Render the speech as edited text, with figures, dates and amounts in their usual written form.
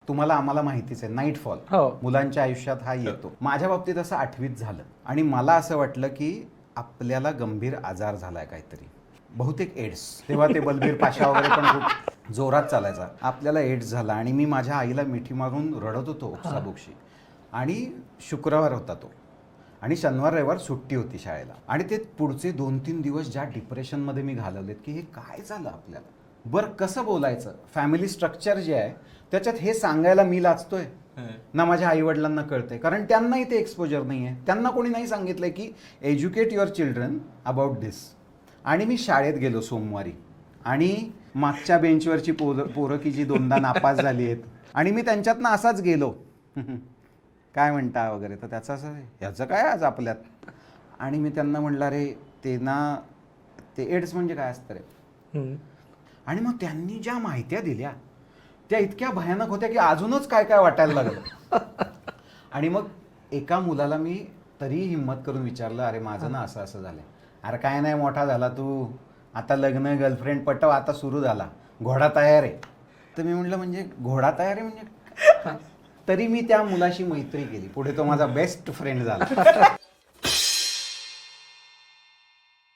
तुम्हाला आम्हाला माहितीच आहे नाईटफॉल मुलांच्या आयुष्यात हा येतो. माझ्या बाबतीत असं 8वीत झालं आणि मला असं वाटलं की आपल्याला गंभीर आजार झालाय काहीतरी, बहुतेक एड्स. तेव्हा ते बलबीर पाशा वगैरे पण खूप जोरात चालायचा. आपल्याला एड्स झाला आणि मी माझ्या आईला मिठी मारून रडत होतो उपसाबोक्षी. आणि शुक्रवार होता तो आणि शनिवार रविवार सुट्टी होती शाळेला आणि ते पुढचे 2-3 दिवस ज्या डिप्रेशनमध्ये मी घालवलेत की हे काय झालं आपल्याला, बरं कसं बोलायचं, फॅमिली स्ट्रक्चर जे आहे त्याच्यात हे सांगायला मी लाजतोय ना माझ्या आईवडिलांना कळतंय, कारण त्यांनाही ते एक्सपोजर नाही आहे. त्यांना कोणी नाही सांगितलंय की एज्युकेट युअर चिल्ड्रन अबाउट दिस. आणि मी शाळेत गेलो सोमवारी आणि मागच्या बेंचवरची पोरं की जी 2दा नापास झाली आहेत आणि मी त्यांच्यातनं असाच गेलो काय म्हणता वगैरे, तर त्याचं असं ह्याचं काय आज आपल्यात. आणि मी त्यांना म्हणलं अरे ते ना ते एड्स म्हणजे काय असतं रे. आणि मग त्यांनी ज्या माहित्या दिल्या त्या इतक्या भयानक होत्या की अजूनच काय काय वाटायला लागलं. आणि मग एका मुलाला मी तरी हिंमत करून विचारलं अरे माझं ना असं असं झालंय. अरे काय नाही मोठा झाला तू, आता लग्न गर्लफ्रेंड पटव, आता सुरू झाला, घोडा तयार आहे. तर मी म्हटलं म्हणजे घोडा तयार आहे म्हणजे. तरी मी त्या मुलाशी मैत्री केली, पुढे तो माझा बेस्ट फ्रेंड झाला.